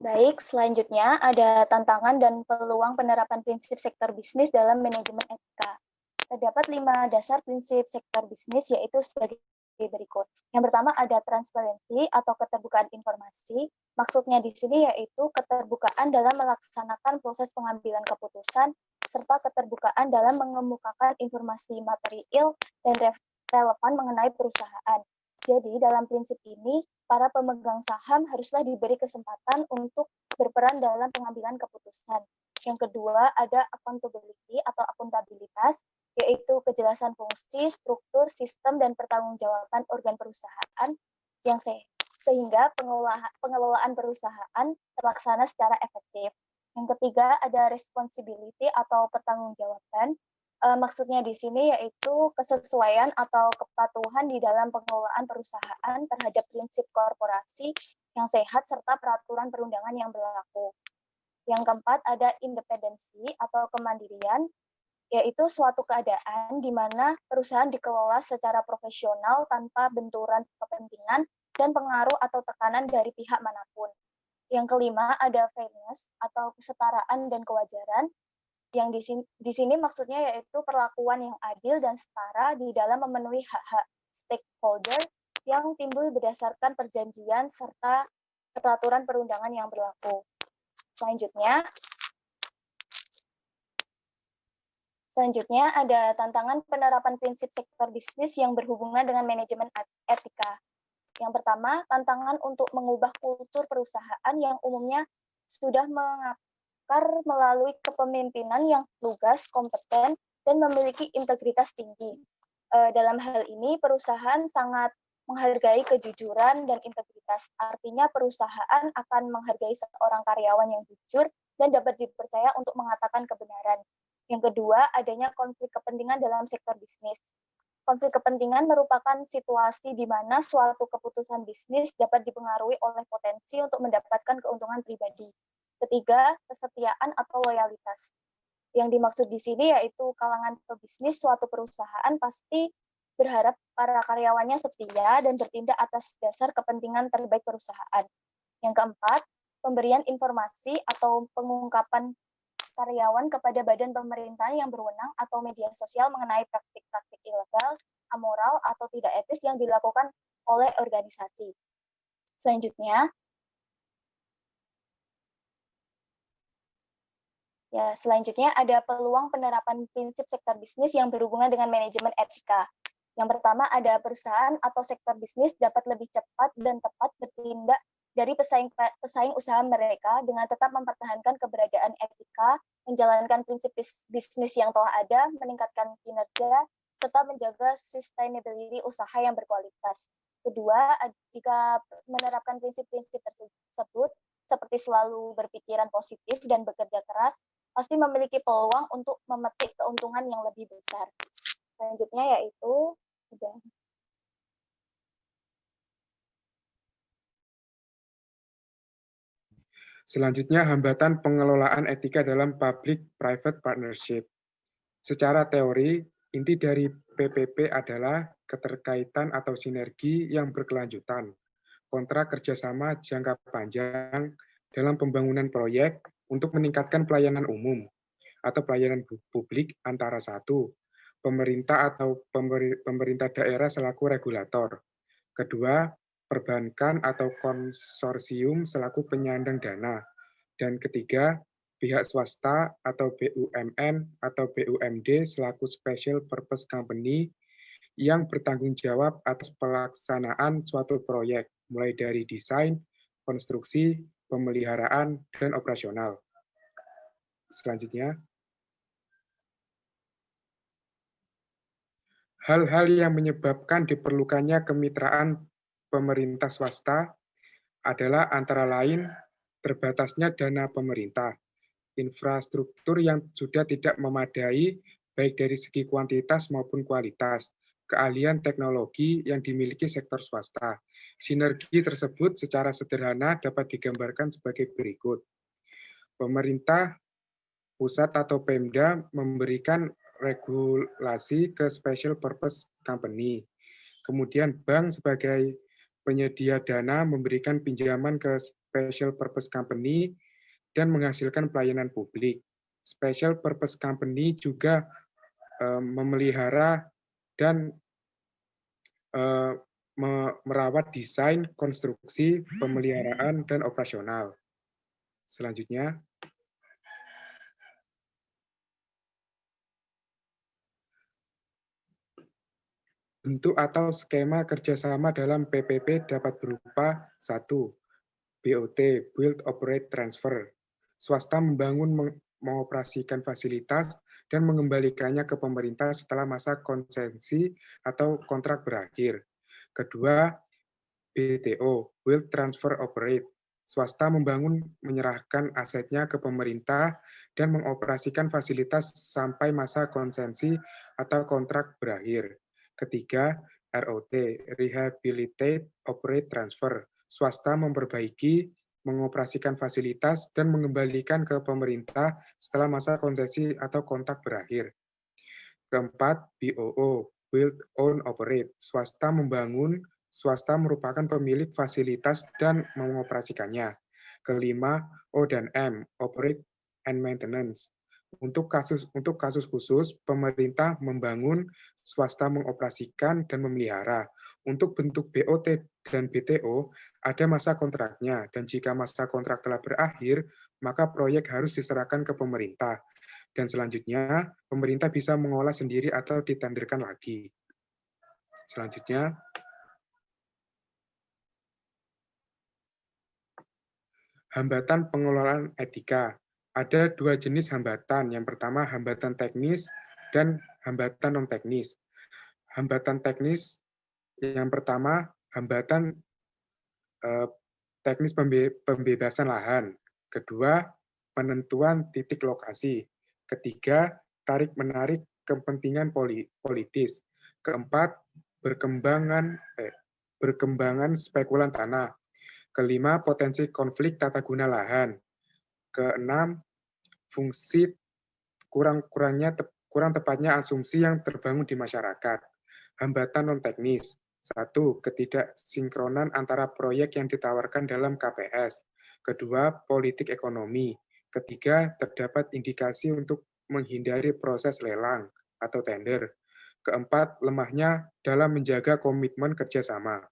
Baik, selanjutnya ada tantangan dan peluang penerapan prinsip sektor bisnis dalam manajemen etika. Terdapat 5 dasar prinsip sektor bisnis, yaitu sebagai berikut. Yang pertama ada transparansi atau keterbukaan informasi. Maksudnya di sini yaitu keterbukaan dalam melaksanakan proses pengambilan keputusan, serta keterbukaan dalam mengemukakan informasi material dan relevan mengenai perusahaan. Jadi dalam prinsip ini, para pemegang saham haruslah diberi kesempatan untuk berperan dalam pengambilan keputusan. Yang kedua ada accountability atau akuntabilitas, yaitu kejelasan fungsi, struktur, sistem, dan pertanggungjawaban organ perusahaan yang sehingga pengelolaan perusahaan terlaksana secara efektif. Yang ketiga ada responsibility atau pertanggungjawaban. Maksudnya di sini yaitu kesesuaian atau kepatuhan di dalam pengelolaan perusahaan terhadap prinsip korporasi yang sehat serta peraturan perundangan yang berlaku. Yang keempat ada independensi atau kemandirian, yaitu suatu keadaan di mana perusahaan dikelola secara profesional tanpa benturan kepentingan dan pengaruh atau tekanan dari pihak manapun. Yang kelima ada fairness atau kesetaraan dan kewajaran, yang di sini maksudnya yaitu perlakuan yang adil dan setara di dalam memenuhi hak-hak stakeholder yang timbul berdasarkan perjanjian serta peraturan perundangan yang berlaku. Selanjutnya ada tantangan penerapan prinsip sektor bisnis yang berhubungan dengan manajemen etika. Yang pertama, tantangan untuk mengubah kultur perusahaan yang umumnya sudah mengakar melalui kepemimpinan yang lugas, kompeten, dan memiliki integritas tinggi. Dalam hal ini, perusahaan sangat menghargai kejujuran dan integritas. Artinya perusahaan akan menghargai seorang karyawan yang jujur dan dapat dipercaya untuk mengatakan kebenaran. Yang kedua, adanya konflik kepentingan dalam sektor bisnis. Konflik kepentingan merupakan situasi di mana suatu keputusan bisnis dapat dipengaruhi oleh potensi untuk mendapatkan keuntungan pribadi. Ketiga, kesetiaan atau loyalitas. Yang dimaksud di sini yaitu kalangan pebisnis suatu perusahaan pasti berharap para karyawannya setia dan bertindak atas dasar kepentingan terbaik perusahaan. Yang keempat, pemberian informasi atau pengungkapan karyawan kepada badan pemerintahan yang berwenang atau media sosial mengenai praktik-praktik ilegal, amoral, atau tidak etis yang dilakukan oleh organisasi. Selanjutnya ada peluang penerapan prinsip sektor bisnis yang berhubungan dengan manajemen etika. Yang pertama ada perusahaan atau sektor bisnis dapat lebih cepat dan tepat bertindak dari pesaing usaha mereka dengan tetap mempertahankan keberadaan etika, menjalankan prinsip bisnis yang telah ada, meningkatkan kinerja, serta menjaga sustainability usaha yang berkualitas. Kedua, jika menerapkan prinsip-prinsip tersebut, seperti selalu berpikiran positif dan bekerja keras, pasti memiliki peluang untuk memetik keuntungan yang lebih besar. Selanjutnya yaitu Selanjutnya, hambatan pengelolaan etika dalam public-private partnership. Secara teori, inti dari PPP adalah keterkaitan atau sinergi yang berkelanjutan, kontrak kerjasama jangka panjang dalam pembangunan proyek untuk meningkatkan pelayanan umum atau pelayanan publik antara satu, pemerintah atau pemerintah daerah selaku regulator. Kedua, perbankan atau konsorsium selaku penyandang dana. Dan ketiga, pihak swasta atau BUMN atau BUMD selaku Special Purpose Company yang bertanggung jawab atas pelaksanaan suatu proyek, mulai dari desain, konstruksi, pemeliharaan, dan operasional. Selanjutnya, hal-hal yang menyebabkan diperlukannya kemitraan pemerintah swasta adalah antara lain terbatasnya dana pemerintah, infrastruktur yang sudah tidak memadai baik dari segi kuantitas maupun kualitas, keahlian teknologi yang dimiliki sektor swasta. Sinergi tersebut secara sederhana dapat digambarkan sebagai berikut. Pemerintah pusat atau Pemda memberikan regulasi ke Special Purpose Company. Kemudian bank sebagai penyedia dana memberikan pinjaman ke special purpose company, dan menghasilkan pelayanan publik. Special purpose company juga memelihara dan merawat desain, konstruksi, pemeliharaan, dan operasional. Selanjutnya, bentuk atau skema kerjasama dalam PPP dapat berupa 1. BOT, Build, Operate, Transfer. Swasta membangun, mengoperasikan fasilitas, dan mengembalikannya ke pemerintah setelah masa konsesi atau kontrak berakhir. Kedua, BTO, Build, Transfer, Operate. Swasta membangun, menyerahkan asetnya ke pemerintah, dan mengoperasikan fasilitas sampai masa konsesi atau kontrak berakhir. Ketiga, ROT, Rehabilitate, Operate, Transfer. Swasta memperbaiki, mengoperasikan fasilitas, dan mengembalikan ke pemerintah setelah masa konsesi atau kontrak berakhir. Keempat, BOO, Build, Own, Operate. Swasta membangun, swasta merupakan pemilik fasilitas dan mengoperasikannya. Kelima, O dan M, Operate and Maintenance. Untuk kasus khusus, pemerintah membangun, swasta mengoperasikan dan memelihara. Untuk bentuk BOT dan BTO, ada masa kontraknya, dan jika masa kontrak telah berakhir, maka proyek harus diserahkan ke pemerintah. Dan selanjutnya, pemerintah bisa mengolah sendiri atau ditenderkan lagi. Selanjutnya, hambatan pengelolaan etika. Ada dua jenis hambatan. Yang pertama, hambatan teknis dan hambatan non-teknis. Hambatan teknis yang pertama, hambatan teknis pembebasan lahan. Kedua, penentuan titik lokasi. Ketiga, tarik-menarik kepentingan politis. Keempat, berkembangan spekulan tanah. Kelima, potensi konflik tata guna lahan. Keenam, fungsi kurang tepatnya asumsi yang terbangun di masyarakat. Hambatan non-teknis. 1. Ketidaksinkronan antara proyek yang ditawarkan dalam KPS. Kedua, politik ekonomi. Ketiga, terdapat indikasi untuk menghindari proses lelang atau tender. Keempat, lemahnya dalam menjaga komitmen kerjasama.